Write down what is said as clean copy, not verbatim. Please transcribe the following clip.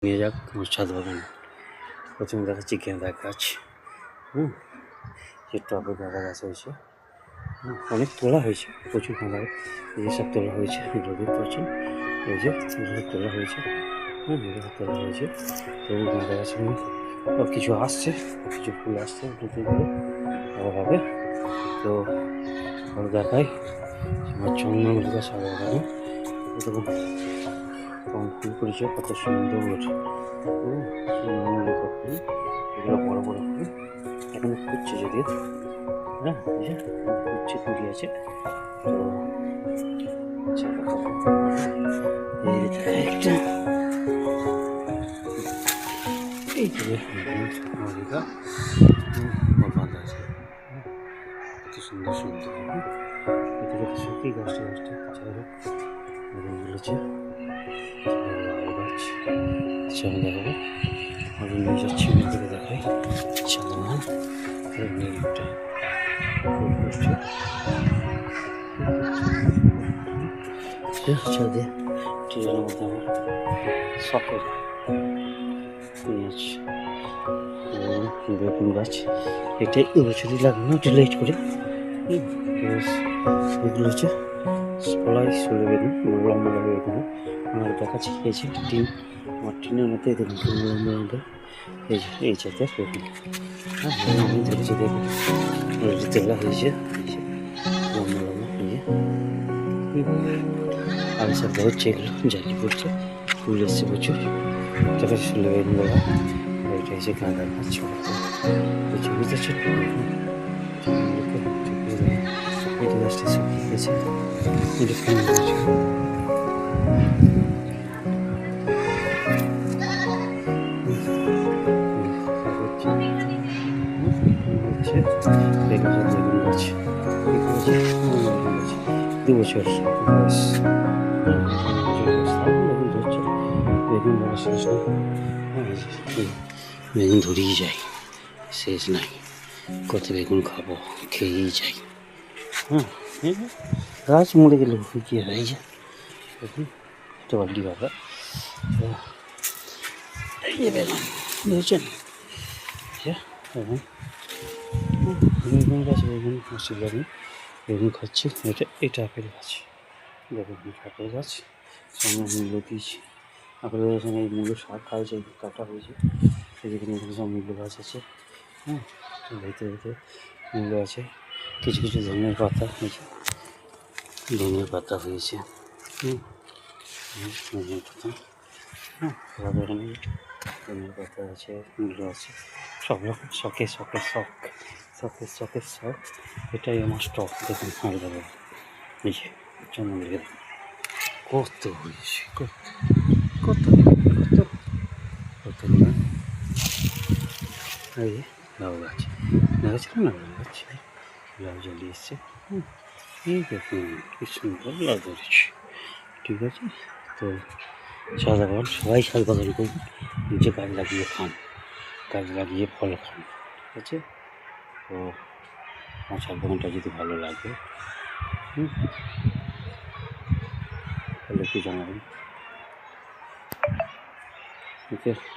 নিয়ে যাক আমার ছাদ বাগানে। প্রথমে দেখাচ্ছি গেঁদা গাছ, যে টবে গেঁদা গাছ হয়েছে, অনেক তোলা হয়েছে, প্রচুর গেঁদা এই সব তোলা হয়েছে, এগুলো দেখতে পাচ্ছেন, এই যে এগুলো তোলা হয়েছে, এগুলো তোলা হয়েছে। তো গেঁদা গাছ কিছু আসছে, কিছু ফুল আসছে, নতুন করে আবার হবে। তো আরও দেখাই আমার চন্দনমল্লিকা ছাদ বাগানে তখন ফুল করেছে, কত সুন্দর চন্দনমল্লিকা ফুল, এগুলো বড় বড় ফুল, এখানে ফুটছে যদিও, ফুটছে, কুড়ি আছে। তো একটা এইভাবে মল্লিকা বাঁধা আছে, কত সুন্দর সুন্দর। এদিকে তো সত্যি গাছটা যাই হোক, বলেছে লাউ গাছ সামনে দেখাবো, আমি নিয়ে যাচ্ছি করে দেখাই। সাধারণ মেঘটা ফুল করছে, ছাদে ট্রেনের মধ্যে আমার শখের পেঁয়াজ বেগুন গাছ, এটা এবছরই লাগানো, একটু লেট করে। এগুলো হচ্ছে সলাই চলে বেগুন, লম্বা লম্বা বেগুন আমার দেখাচ্ছি। এই যে টিন, আমার টিনের মধ্যে দেখুন লম্বা লম্বা, এই যে এই জাতের বেগুন, আমি ধরেছি দেখুন, তোলা হয়েছে, লম্বা লম্বা, এই যে আগে সব হচ্ছে, এগুলো জালি পড়ছে, ফুল এসছে প্রচুর, দেখা চলে বেগুন বলা। এটা হচ্ছে গাঁদা গাছ, বুঝতে ছোট্ট এটা গাছটা শুকিয়ে গেছে, এটা ফুল গাছ। বেগুন গাছ, 2 বছর বয়স, বেগুন বলা শেষ নাই, বেগুন ধরেই যায়, শেষ নাই, কত বেগুন খাবো, খেয়েই যাই। গাছ মরে গেলে কি হয়, এই যে দেখুন টলি বাবা, এই যে বেগুন বুঝছেন, বেগুন গাছ, বেগুন মাসি বেগুন, বেগুন খাচ্ছি। এটা আপেল গাছ, দেখুন আপেল গাছ, সঙ্গে মূল্য দিয়েছি, আপেল গাছের সঙ্গে এই মূল্য শাক খাওয়াছে, কাটা হয়েছে, সেদিকে সব মূল্য গাছ আছে, ভেতরে ভেতরে মূল্য আছে, কিছু কিছু ধনের পাতা হয়েছে, ধনের পাতা হয়েছে, ধনের পাতা, ধনের পাতা আছে, মূল্য আছে, সব রকম শখের শখ, এটাই আমার স্টক। দেখুন আলাদা আলাদা, এই যে চন্দনমল্লিকা কত হয়েছে, কত কত কত কত, এই যে লাউ গাছ দেখাচ্ছিল না, লাউ গাছ, লাউ জ্বালিয়ে এসছে, এই দেখুন কি সুন্দর লাউ ধরেছে। ঠিক আছে, তো ছাদ বাগান, সবাই ছাদ বাগান করুন, নিজে গাছ লাগিয়ে খান, গাছ লাগিয়ে ফল খান, ঠিক আছে। তো আমার ছাদ বাগানটা যদি ভালো লাগে তাহলে একটু জানাবেন, ঠিক আছে।